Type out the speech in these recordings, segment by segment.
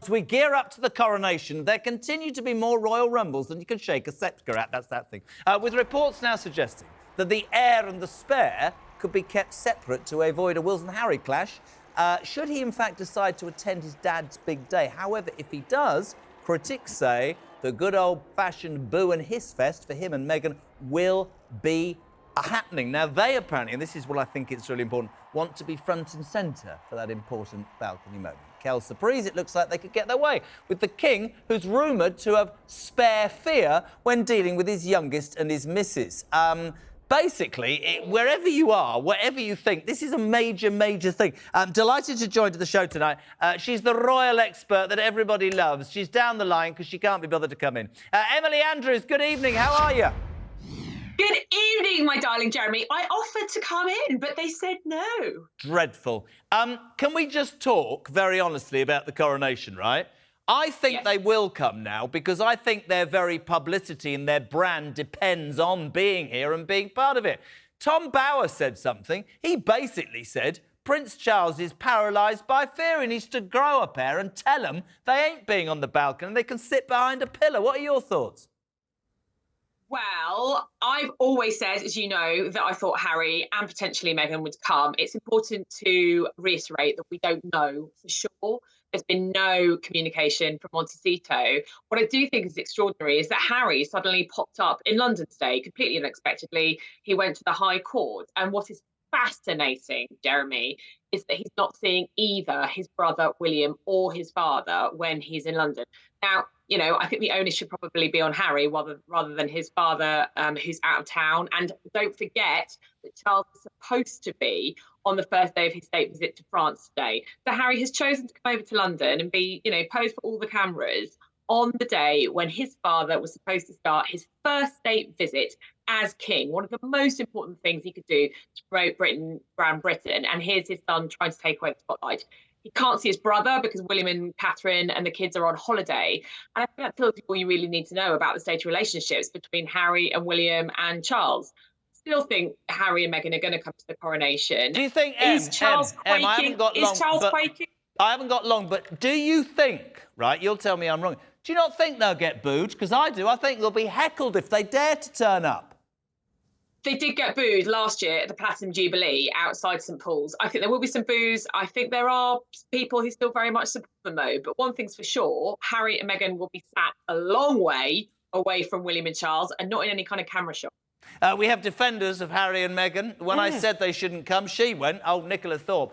As we gear up to the coronation, there continue to be more royal rumbles than you can shake a sceptre at. That's that thing. With reports now suggesting that the heir and the spare could be kept separate to avoid a Wilson Harry clash, should he in fact decide to attend his dad's big day. However, if he does, critics say the good old-fashioned boo and hiss fest for him and Meghan will be happening. Now, they apparently, and this is what I think is really important, want to be front and centre for that important balcony moment. Kel's surprise, it looks like they could get their way with the king, who's rumoured to have spare fear when dealing with his youngest and his missus. Basically, wherever you are, whatever you think, this is a major, major thing. I'm delighted to join to the show tonight. She's the royal expert that everybody loves. She's down the line because she can't be bothered to come in. Emily Andrews, good evening. How are you? Good evening, my darling Jeremy. I offered to come in, but they said no. Dreadful. Can we just talk very honestly about the coronation, right? I think they will come now because I think their very publicity and their brand depends on being here and being part of it. Tom Bower said something. He basically said Prince Charles is paralysed by fear. He needs to grow a pair and tell them they ain't being on the balcony and they can sit behind a pillar. What are your thoughts? Well, I've always said, as you know, that I thought Harry and potentially Meghan would come. It's important to reiterate that we don't know for sure. There's been no communication from Montecito. What I do think is extraordinary is that Harry suddenly popped up in London today, completely unexpectedly. He went to the High Court. And what is fascinating, Jeremy, is that he's not seeing either his brother William or his father when he's in London. Now, you know, I think the onus should probably be on Harry rather than his father, who's out of town. And don't forget that Charles is supposed to be on the first day of his state visit to France today. So Harry has chosen to come over to London and be, you know, pose for all the cameras on the day when his father was supposed to start his first state visit as king. One of the most important things he could do to promote Grand Britain. And here's his son trying to take away the spotlight. He can't see his brother because William and Catherine and the kids are on holiday. And I think that tells you all you really need to know about the state of relationships between Harry and William and Charles. Still think Harry and Meghan are going to come to the coronation. Do you think, is Charles quaking? I haven't got long, but do you think, right, you'll tell me I'm wrong, do you not think they'll get booed? Because I do. I think they'll be heckled if they dare to turn up. They did get booed last year at the Platinum Jubilee outside St Paul's. I think there will be some boos. I think there are people who still very much support them, though. But one thing's for sure, Harry and Meghan will be sat a long way away from William and Charles and not in any kind of camera shot. We have defenders of Harry and Meghan. When I said they shouldn't come, she went, old Nicola Thorpe.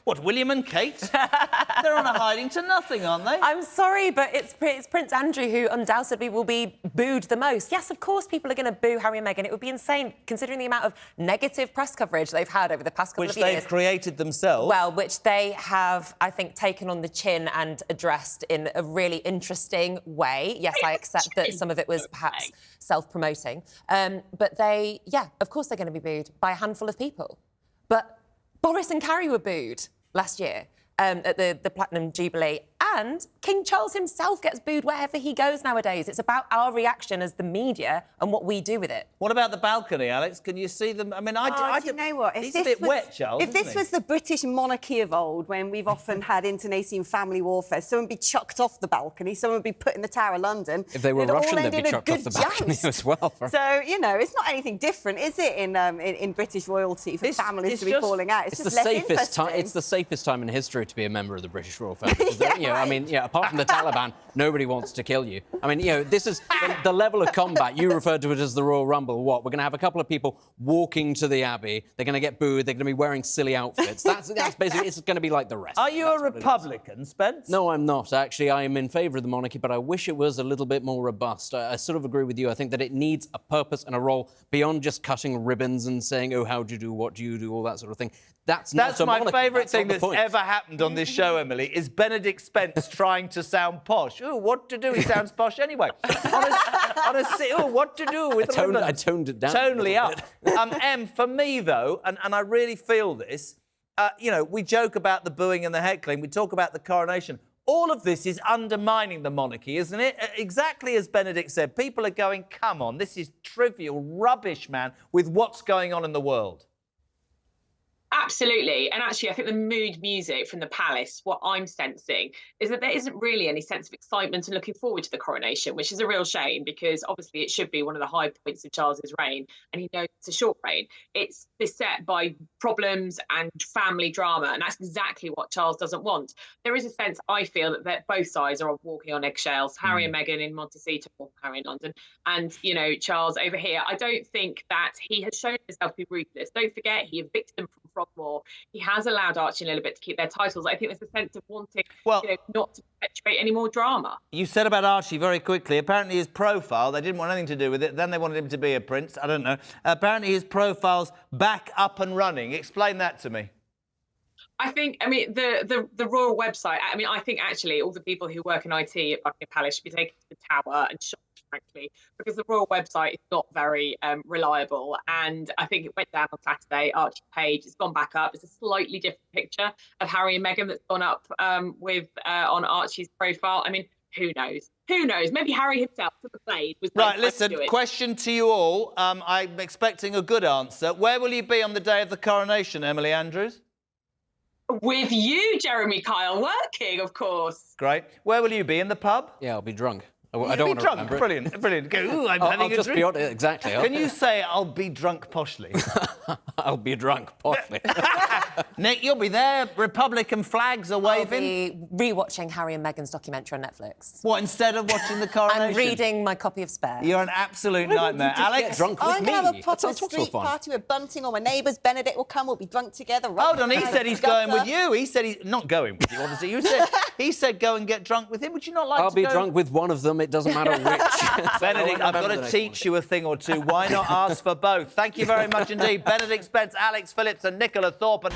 What, William and Kate? They're on a hiding to nothing, aren't they? I'm sorry, but it's Prince Andrew who undoubtedly will be booed the most. Yes, of course, people are going to boo Harry and Meghan. It would be insane, considering the amount of negative press coverage they've had over the past couple of years. Which they've created themselves. Well, which they have, I think, taken on the chin and addressed in a really interesting way. Yes, I accept that some of it was perhaps self-promoting. But they, yeah, of course they're going to be booed by a handful of people. But Boris and Carrie were booed last year at the Platinum Jubilee. And King Charles himself gets booed wherever he goes nowadays. It's about our reaction as the media and what we do with it. What about the balcony, Alex? Can you see them? I mean, you know what? He's a bit wet, Charles. If this was the British monarchy of old, when we've often had internecine family warfare, someone would be chucked off the balcony, someone would be put in the Tower of London. If they were Russian, they'd be chucked off the balcony as well. So, you know, it's not anything different, is it, in British royalty for families to be falling out? It's just less interesting. It's the safest time in history to be a member of the British royal family. I mean, apart from the Taliban, nobody wants to kill you. I mean, you know, this is the level of combat. You referred to it as the Royal Rumble. What? We're going to have a couple of people walking to the Abbey. They're going to get booed. They're going to be wearing silly outfits. That's basically, it's going to be like the rest. Are you a Republican, Spence? No, I'm not. Actually, I am in favour of the monarchy, but I wish it was a little bit more robust. I sort of agree with you. I think that it needs a purpose and a role beyond just cutting ribbons and saying, oh, how do you do, what do you do, all that sort of thing. That's my favourite thing that's ever happened on this show, Emily, is Benedict Spence trying to sound posh. Oh, what to do? He sounds posh anyway. What to do with I toned it down. Tonally up. Em, for me, though, and I really feel this, you know, we joke about the booing and the heckling. We talk about the coronation. All of this is undermining the monarchy, isn't it? Exactly as Benedict said, people are going, come on, this is trivial rubbish, man, with what's going on in the world. Absolutely. And actually, I think the mood music from the palace, what I'm sensing is that there isn't really any sense of excitement and looking forward to the coronation, which is a real shame because obviously it should be one of the high points of Charles's reign. And he knows it's a short reign. It's beset by problems and family drama. And that's exactly what Charles doesn't want. There is a sense, I feel, that both sides are walking on eggshells. Harry and Meghan in Montecito, or Harry in London, and, Charles over here. I don't think that he has shown himself to be ruthless. Don't forget, he evicted them from Frogmore. He has allowed Archie and Elizabeth to keep their titles. I think there's a sense of wanting, not to perpetuate any more drama. You said about Archie very quickly. Apparently his profile, they didn't want anything to do with it. Then they wanted him to be a prince. I don't know. Apparently his profile's back up and running. Explain that to me. The royal website, I think actually all the people who work in IT at Buckingham Palace should be taken to the tower and shot, frankly, because the royal website is not very reliable. And I think it went down on Saturday. Archie's page, it's gone back up. It's a slightly different picture of Harry and Meghan that's gone up on Archie's profile. Who knows? Who knows? Maybe Harry himself took the blade. Right, listen, question to you all. I'm expecting a good answer. Where will you be on the day of the coronation, Emily Andrews? With you, Jeremy Kyle, working, of course. Great. Where will you be? In the pub? Yeah, I'll be drunk. I don't want to remember it. Brilliant, brilliant. Go, ooh, I'm having a drink. Be on it, exactly. Can you say, I'll be drunk poshly? I'll be drunk poshly. Nick, you'll be there. Republican flags are waving. I'll be rewatching Harry and Meghan's documentary on Netflix. What, instead of watching the coronation? I'm reading my copy of Spare. You're an absolute nightmare. Alex? Drunk with I'm me. going to have a Potter That's Street fun. party with Bunting or my neighbours. Benedict will come. We'll be drunk together. Hold on, he said he's going with you. He said he's not going with you, obviously. He said go and get drunk with him. Would you not like I'll to be go? drunk with one of them. It doesn't matter which. Benedict, I've got to teach you a thing or two. Why not ask for both? Thank you very much indeed. Benedict Spence, Alex Phillips and Nicola Thorpe.